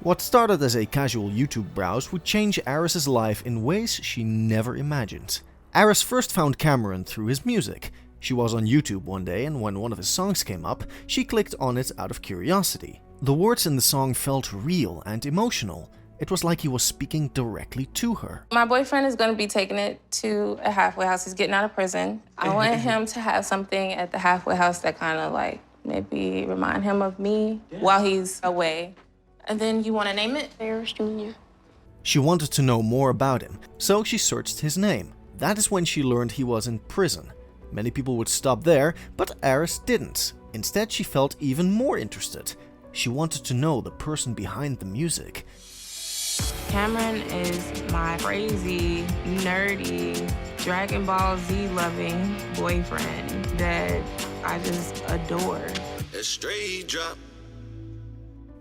What started as a casual YouTube browse would change Aris's life in ways she never imagined. Aris first found Cameron through his music. She was on YouTube one day, and when one of his songs came up, she clicked on it out of curiosity. The words in the song felt real and emotional. It was like he was speaking directly to her. My boyfriend is going to be taking it to a halfway house. He's getting out of prison. I want him to have something at the halfway house that kind of like maybe remind him of me while he's away. And then you want to name it? Aris Jr. She wanted to know more about him, so she searched his name. That is when she learned he was in prison. Many people would stop there, but Aris didn't. Instead, she felt even more interested. She wanted to know the person behind the music. Cameron is my crazy, nerdy, Dragon Ball Z loving boyfriend that I just adore. A straight drop.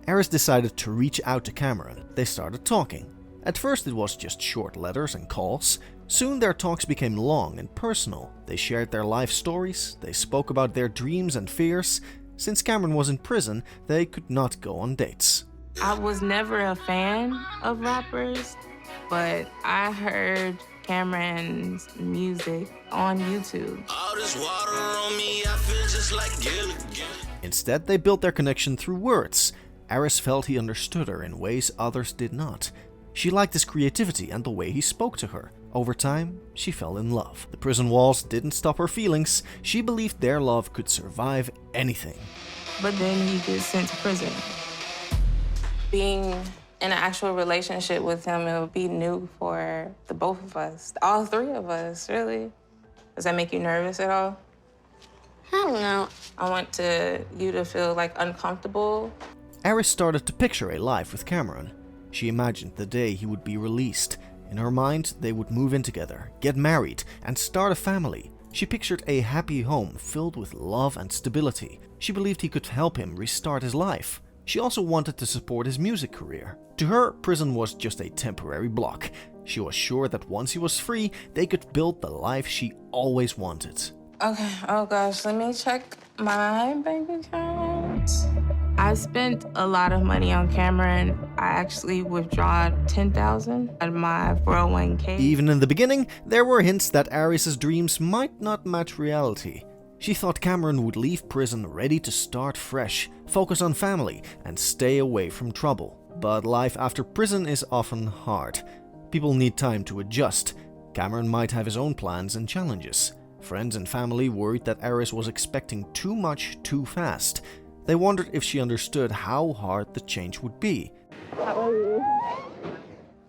Aris decided to reach out to Cameron. They started talking. At first it was just short letters and calls. Soon their talks became long and personal. They shared their life stories, they spoke about their dreams and fears. Since Cameron was in prison, they could not go on dates. I was never a fan of rappers, but I heard Cameron's music on YouTube. All this water on me, I feel just like Gilligan. Instead, they built their connection through words. Aris felt he understood her in ways others did not. She liked his creativity and the way he spoke to her. Over time, she fell in love. The prison walls didn't stop her feelings. She believed their love could survive anything. But then he gets sent to prison. Being in an actual relationship with him, it would be new for the both of us, all three of us, really. Does that make you nervous at all? I don't know. I want you to feel like uncomfortable. Aris started to picture a life with Cameron. She imagined the day he would be released. In her mind, they would move in together, get married, and start a family. She pictured a happy home filled with love and stability. She believed he could help him restart his life. She also wanted to support his music career. To her, prison was just a temporary block. She was sure that once he was free, they could build the life she always wanted. Okay, oh gosh, let me check my bank account. I spent a lot of money on Cameron. I actually withdrew $10,000 out of my 401k. Even in the beginning, there were hints that Aris's dreams might not match reality. She thought Cameron would leave prison ready to start fresh, focus on family, and stay away from trouble. But life after prison is often hard. People need time to adjust. Cameron might have his own plans and challenges. Friends and family worried that Aris was expecting too much too fast. They wondered if she understood how hard the change would be. How are you?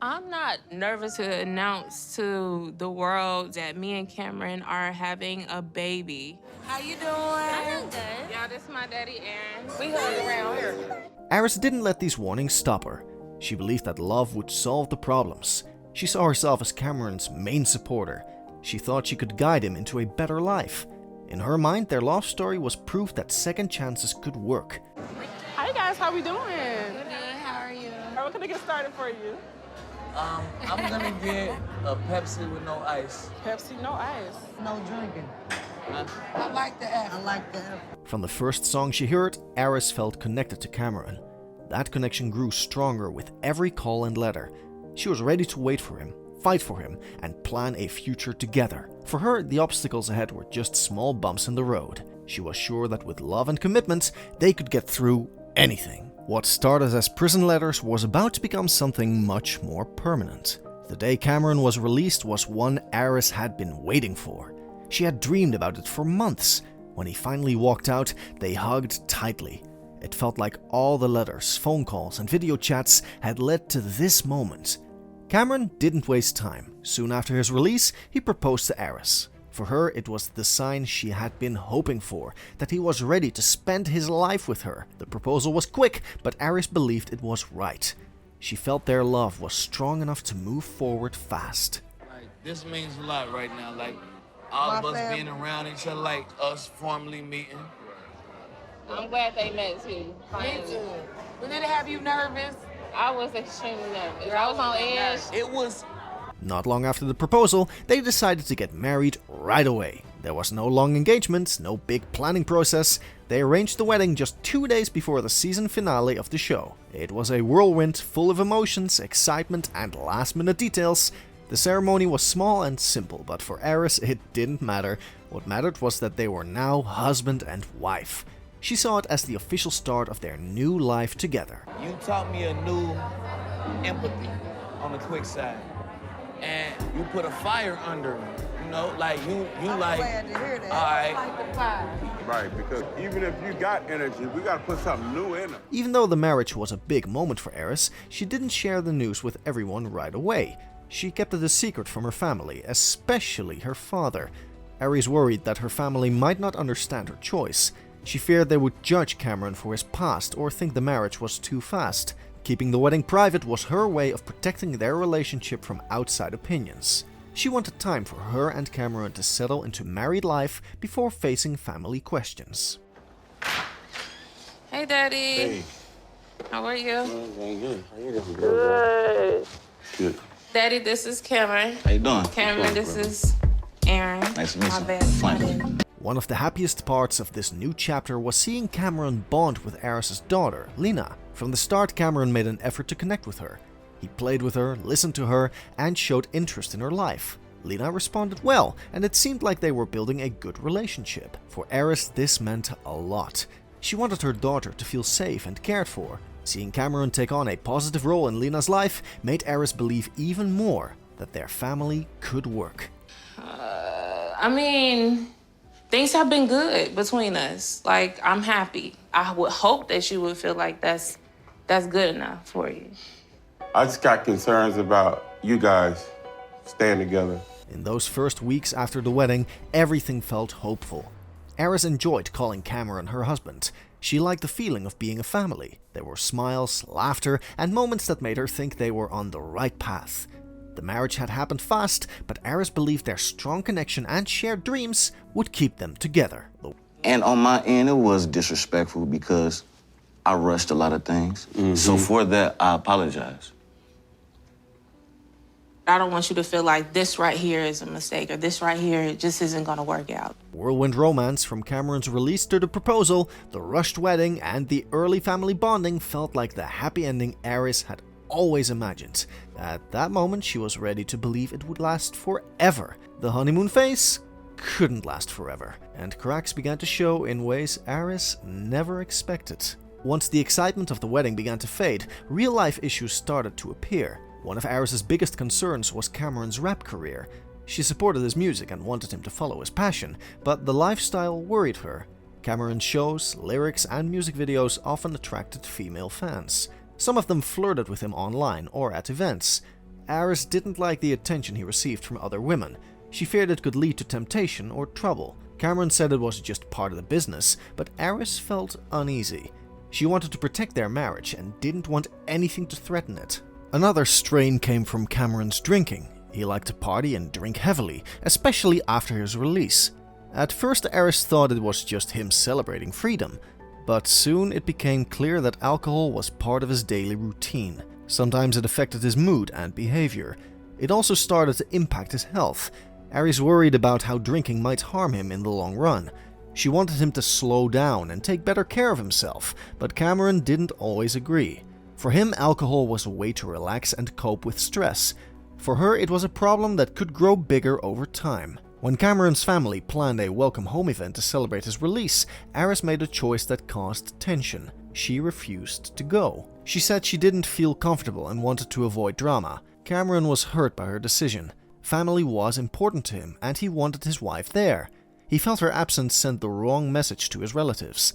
I'm not nervous to announce to the world that me and Cameron are having a baby. How you doing? I'm doing good. Yeah, this is my daddy, Aaron. We hug around here. Aris didn't let these warnings stop her. She believed that love would solve the problems. She saw herself as Cameron's main supporter. She thought she could guide him into a better life. In her mind, their love story was proof that second chances could work. Hi guys, how we doing? Good, how are you? How can I get started for you? I'm gonna get a Pepsi with no ice. Pepsi, no ice. No drinking. I like the F. I like the F. From the first song she heard, Aris felt connected to Cameron. That connection grew stronger with every call and letter. She was ready to wait for him, fight for him, and plan a future together. For her, the obstacles ahead were just small bumps in the road. She was sure that with love and commitment, they could get through anything. What started as prison letters was about to become something much more permanent. The day Cameron was released was one Aris had been waiting for. She had dreamed about it for months. When he finally walked out, they hugged tightly. It felt like all the letters, phone calls, and video chats had led to this moment. Cameron didn't waste time. Soon after his release, he proposed to Aris. For her, it was the sign she had been hoping for, that he was ready to spend his life with her. The proposal was quick, but Aris believed it was right. She felt their love was strong enough to move forward fast. Like, this means a lot right now. Like, all of us being around each other, like us formally meeting. I'm glad they met too. Me too. Did it have you nervous? I was extremely nervous. I was on edge. It was. Not long after the proposal, they decided to get married right away. There was no long engagement, no big planning process. They arranged the wedding just 2 days before the season finale of the show. It was a whirlwind full of emotions, excitement, and last-minute details. The ceremony was small and simple, but for Aris it didn't matter. What mattered was that they were now husband and wife. She saw it as the official start of their new life together. You taught me a new empathy on the quick side. And you put a fire under me, you know, like you like, glad to hear that. all right. Like the fire. Right, because even if you got energy, we gotta put something new in it. Even though the marriage was a big moment for Aris, she didn't share the news with everyone right away. She kept it a secret from her family, especially her father. Aris worried that her family might not understand her choice. She feared they would judge Cameron for his past or think the marriage was too fast. Keeping the wedding private was her way of protecting their relationship from outside opinions. She wanted time for her and Cameron to settle into married life before facing family questions. Hey, Daddy. Hey. How are you? Good. How you doing, Good. Good. Daddy, this is Cameron. How you doing? Cameron, this is Aaron. Nice to meet My you. bad. Fine. One of the happiest parts of this new chapter was seeing Cameron bond with Aris' daughter, Lena. From the start, Cameron made an effort to connect with her. He played with her, listened to her, and showed interest in her life. Lena responded well, and it seemed like they were building a good relationship. For Aris, this meant a lot. She wanted her daughter to feel safe and cared for. Seeing Cameron take on a positive role in Lena's life made Aris believe even more that their family could work. I mean, things have been good between us. Like, I'm happy. I would hope that you would feel like that's good enough for you. I just got concerns about you guys staying together. In those first weeks after the wedding, everything felt hopeful. Aris enjoyed calling Cameron her husband. She liked the feeling of being a family. There were smiles, laughter, and moments that made her think they were on the right path. The marriage had happened fast, but Aris believed their strong connection and shared dreams would keep them together. And on my end, it was disrespectful because I rushed a lot of things. So for that, I apologize. I don't want you to feel like this right here is a mistake or this right here just isn't going to work out. Whirlwind romance, from Cameron's release to the proposal, the rushed wedding, and the early family bonding felt like the happy ending Aris had always imagined. At that moment, she was ready to believe it would last forever. The honeymoon phase couldn't last forever, and cracks began to show in ways Aris never expected. Once the excitement of the wedding began to fade, real-life issues started to appear. One of Aris' biggest concerns was Cameron's rap career. She supported his music and wanted him to follow his passion, but the lifestyle worried her. Cameron's shows, lyrics, and music videos often attracted female fans. Some of them flirted with him online or at events. Aris didn't like the attention he received from other women. She feared it could lead to temptation or trouble. Cameron said it was just part of the business, but Aris felt uneasy. She wanted to protect their marriage and didn't want anything to threaten it. Another strain came from Cameron's drinking. He liked to party and drink heavily, especially after his release. At first, Aris thought it was just him celebrating freedom, but soon it became clear that alcohol was part of his daily routine. Sometimes it affected his mood and behavior. It also started to impact his health. Aris worried about how drinking might harm him in the long run. She wanted him to slow down and take better care of himself, but Cameron didn't always agree. For him, alcohol was a way to relax and cope with stress. For her, it was a problem that could grow bigger over time. When Cameron's family planned a welcome home event to celebrate his release, Aris made a choice that caused tension. She refused to go. She said she didn't feel comfortable and wanted to avoid drama. Cameron was hurt by her decision. Family was important to him, and he wanted his wife there. He felt her absence sent the wrong message to his relatives.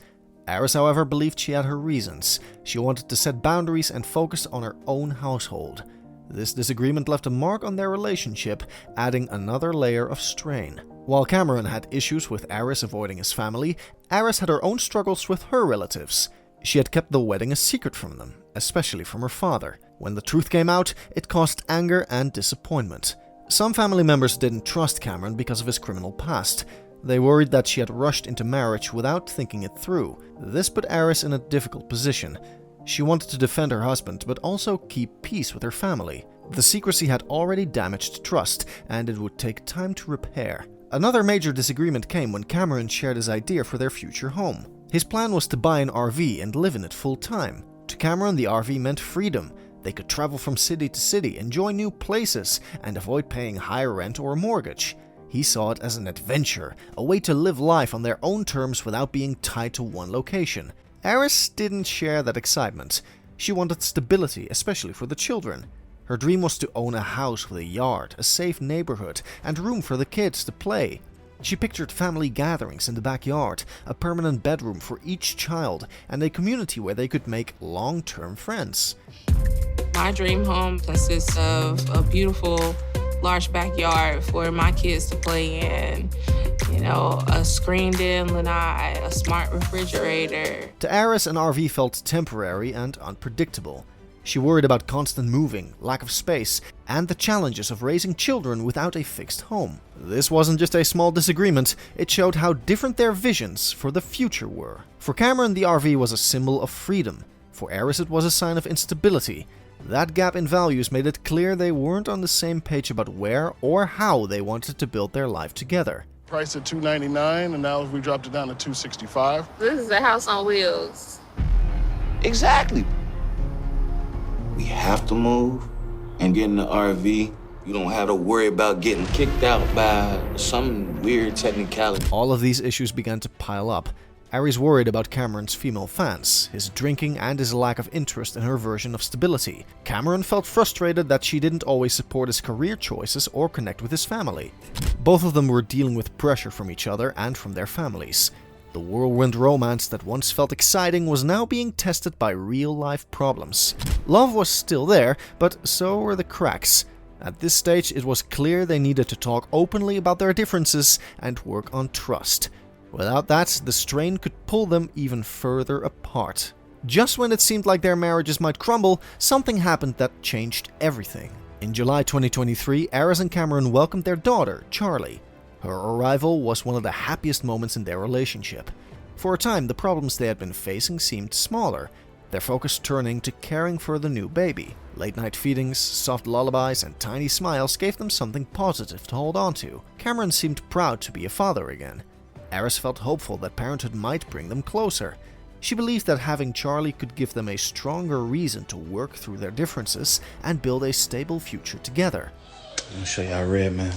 Aris, however, believed she had her reasons. She wanted to set boundaries and focus on her own household. This disagreement left a mark on their relationship, adding another layer of strain. While Cameron had issues with Aris avoiding his family, Aris had her own struggles with her relatives. She had kept the wedding a secret from them, especially from her father. When the truth came out, it caused anger and disappointment. Some family members didn't trust Cameron because of his criminal past. They worried that she had rushed into marriage without thinking it through. This put Aris in a difficult position. She wanted to defend her husband, but also keep peace with her family. The secrecy had already damaged trust, and it would take time to repair. Another major disagreement came when Cameron shared his idea for their future home. His plan was to buy an RV and live in it full time. To Cameron, the RV meant freedom. They could travel from city to city, enjoy new places, and avoid paying high rent or a mortgage. He saw it as an adventure, a way to live life on their own terms without being tied to one location. Aris didn't share that excitement. She wanted stability, especially for the children. Her dream was to own a house with a yard, a safe neighborhood, and room for the kids to play. She pictured family gatherings in the backyard, a permanent bedroom for each child, and a community where they could make long-term friends. My dream home consists of a beautiful, large backyard for my kids to play in. You know, a screened-in lanai, a smart refrigerator. To Aris, an RV felt temporary and unpredictable. She worried about constant moving, lack of space, and the challenges of raising children without a fixed home. This wasn't just a small disagreement, it showed how different their visions for the future were. For Cameron, the RV was a symbol of freedom. For Aris, it was a sign of instability. That gap in values made it clear they weren't on the same page about where or how they wanted to build their life together. Price at $299, and now we dropped it down to $265. This is a house on wheels. Exactly. We have to move and get in the RV. You don't have to worry about getting kicked out by some weird technicality. All of these issues began to pile up. Aris worried about Cameron's female fans, his drinking, and his lack of interest in her version of stability. Cameron felt frustrated that she didn't always support his career choices or connect with his family. Both of them were dealing with pressure from each other and from their families. The whirlwind romance that once felt exciting was now being tested by real-life problems. Love was still there, but so were the cracks. At this stage, it was clear they needed to talk openly about their differences and work on trust. Without that, the strain could pull them even further apart. Just when it seemed like their marriages might crumble, something happened that changed everything. In July 2023, Aris and Cameron welcomed their daughter, Charlie. Her arrival was one of the happiest moments in their relationship. For a time, the problems they had been facing seemed smaller, their focus turning to caring for the new baby. Late-night feedings, soft lullabies, and tiny smiles gave them something positive to hold on to. Cameron seemed proud to be a father again. Aris felt hopeful that parenthood might bring them closer. She believed that having Charlie could give them a stronger reason to work through their differences and build a stable future together. Let me show y'all red, man.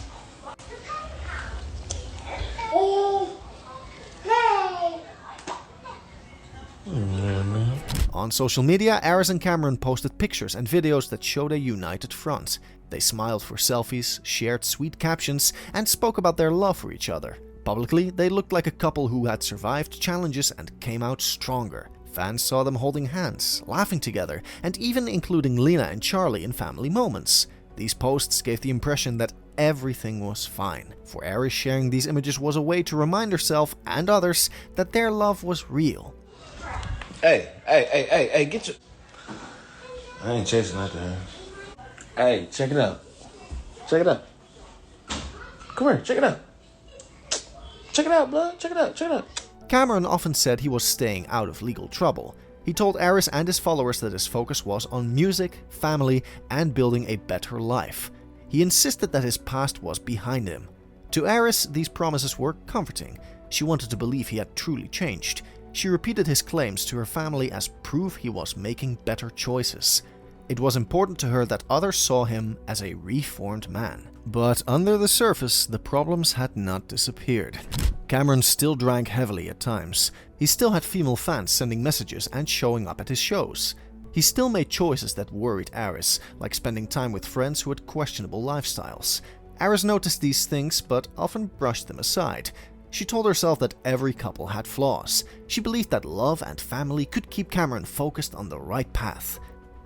On social media, Aris and Cameron posted pictures and videos that showed a united front. They smiled for selfies, shared sweet captions, and spoke about their love for each other. Publicly, they looked like a couple who had survived challenges and came out stronger. Fans saw them holding hands, laughing together, and even including Lena and Charlie in family moments. These posts gave the impression that everything was fine. For Aris, sharing these images was a way to remind herself and others that their love was real. Hey, get your... I ain't chasing nothing. Hey, check it out. Check it out. Come here, check it out. Check it out, blood. Check it out. Cameron often said he was staying out of legal trouble. He told Aris and his followers that his focus was on music, family, and building a better life. He insisted that his past was behind him. To Aris, these promises were comforting. She wanted to believe he had truly changed. She repeated his claims to her family as proof he was making better choices. It was important to her that others saw him as a reformed man. But under the surface, the problems had not disappeared. Cameron still drank heavily at times. He still had female fans sending messages and showing up at his shows. He still made choices that worried Aris, like spending time with friends who had questionable lifestyles. Aris noticed these things, but often brushed them aside. She told herself that every couple had flaws. She believed that love and family could keep Cameron focused on the right path.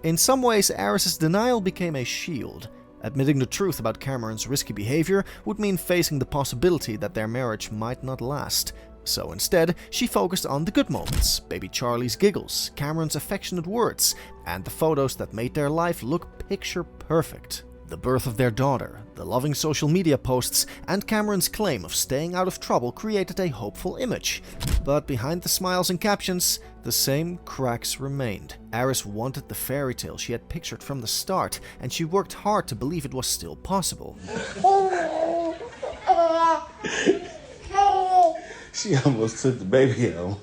In some ways, Aris's denial became a shield. Admitting the truth about Cameron's risky behavior would mean facing the possibility that their marriage might not last. So instead, she focused on the good moments, baby Charlie's giggles, Cameron's affectionate words, and the photos that made their life look picture perfect. The birth of their daughter, the loving social media posts, and Cameron's claim of staying out of trouble created a hopeful image. But behind the smiles and captions, the same cracks remained. Aris wanted the fairy tale she had pictured from the start, and she worked hard to believe it was still possible. She almost took the baby out.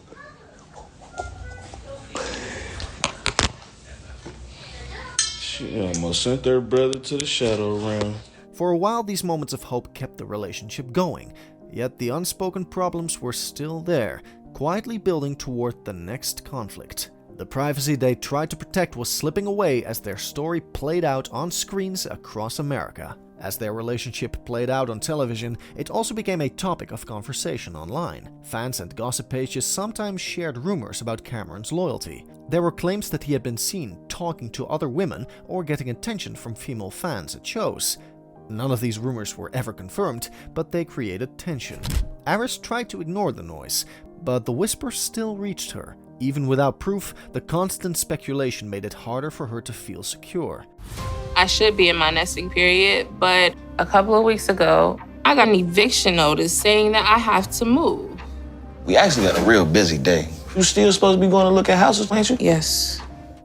She almost sent her brother to the shadow realm. For a while, these moments of hope kept the relationship going, yet the unspoken problems were still there, quietly building toward the next conflict. The privacy they tried to protect was slipping away as their story played out on screens across America. As their relationship played out on television, it also became a topic of conversation online. Fans and gossip pages sometimes shared rumors about Cameron's loyalty. There were claims that he had been seen talking to other women or getting attention from female fans at shows. None of these rumors were ever confirmed, but they created tension. Aris tried to ignore the noise, but the whispers still reached her. Even without proof, the constant speculation made it harder for her to feel secure. I should be in my nesting period, but a couple of weeks ago, I got an eviction notice saying that I have to move. We actually got a real busy day. You still supposed to be going to look at houses, ain't you? Yes.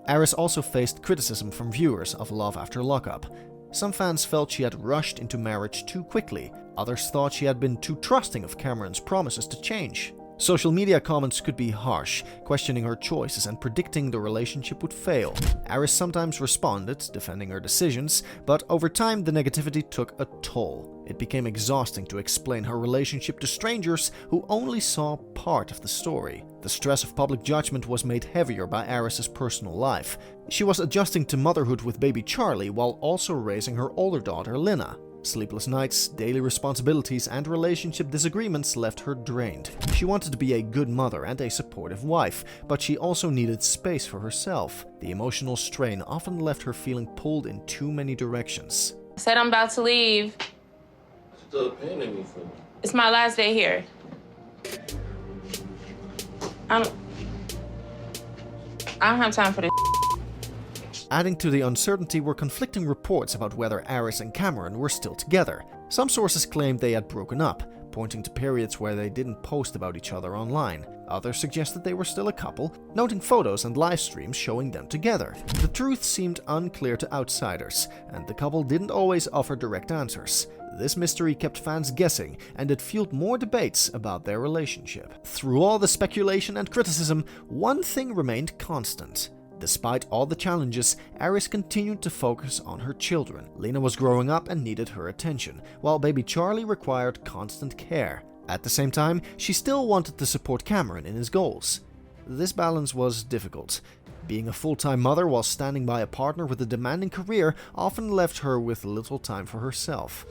Aris also faced criticism from viewers of Love After Lockup. Some fans felt she had rushed into marriage too quickly. Others thought she had been too trusting of Cameron's promises to change. Social media comments could be harsh, questioning her choices and predicting the relationship would fail. Aris sometimes responded, defending her decisions, but over time the negativity took a toll. It became exhausting to explain her relationship to strangers who only saw part of the story. The stress of public judgment was made heavier by Aris's personal life. She was adjusting to motherhood with baby Charlie while also raising her older daughter Lina. Sleepless nights, daily responsibilities, and relationship disagreements left her drained. She wanted to be a good mother and a supportive wife, but she also needed space for herself. The emotional strain often left her feeling pulled in too many directions. I said I'm about to leave. Still paying me for it. It's my last day here. I don't have time for this. Adding to the uncertainty were conflicting reports about whether Aris and Cameron were still together. Some sources claimed they had broken up, pointing to periods where they didn't post about each other online. Others suggested they were still a couple, noting photos and live streams showing them together. The truth seemed unclear to outsiders, and the couple didn't always offer direct answers. This mystery kept fans guessing, and it fueled more debates about their relationship. Through all the speculation and criticism, one thing remained constant. Despite all the challenges, Aris continued to focus on her children. Lina was growing up and needed her attention, while baby Charlie required constant care. At the same time, she still wanted to support Cameron in his goals. This balance was difficult. Being a full-time mother while standing by a partner with a demanding career often left her with little time for herself.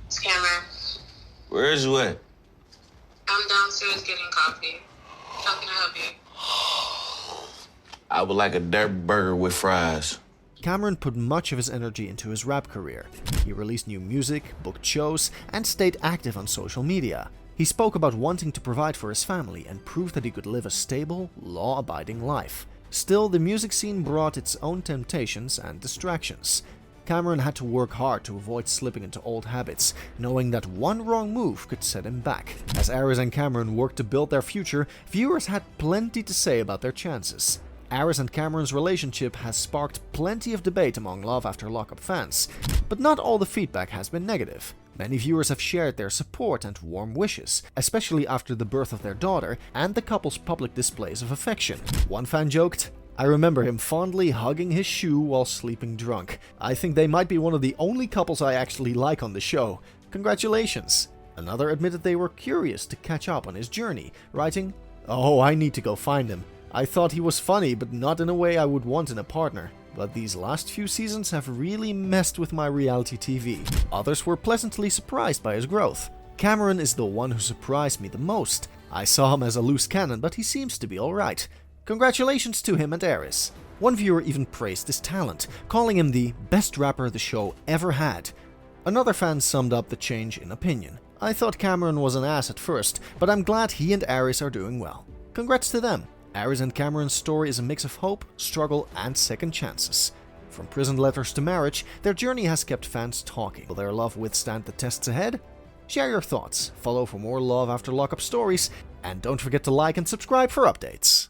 It's Cameron. Where is you at? I'm downstairs getting coffee. How can I help you? I would like a dirt burger with fries. Cameron put much of his energy into his rap career. He released new music, booked shows, and stayed active on social media. He spoke about wanting to provide for his family and prove that he could live a stable, law-abiding life. Still, the music scene brought its own temptations and distractions. Cameron had to work hard to avoid slipping into old habits, knowing that one wrong move could set him back. As Aris and Cameron worked to build their future, viewers had plenty to say about their chances. Aris and Cameron's relationship has sparked plenty of debate among Love After Lockup fans, but not all the feedback has been negative. Many viewers have shared their support and warm wishes, especially after the birth of their daughter and the couple's public displays of affection. One fan joked, "I remember him fondly hugging his shoe while sleeping drunk. I think they might be one of the only couples I actually like on the show. Congratulations." Another admitted they were curious to catch up on his journey, writing, "Oh, I need to go find him. I thought he was funny, but not in a way I would want in a partner. But these last few seasons have really messed with my reality TV." Others were pleasantly surprised by his growth. "Cameron is the one who surprised me the most. I saw him as a loose cannon, but he seems to be alright. Congratulations to him and Aris." One viewer even praised his talent, calling him the best rapper the show ever had. Another fan summed up the change in opinion. "I thought Cameron was an ass at first, but I'm glad he and Aris are doing well. Congrats to them." Aris and Cameron's story is a mix of hope, struggle, and second chances. From prison letters to marriage, their journey has kept fans talking. Will their love withstand the tests ahead? Share your thoughts, follow for more Love After Lockup stories, and don't forget to like and subscribe for updates.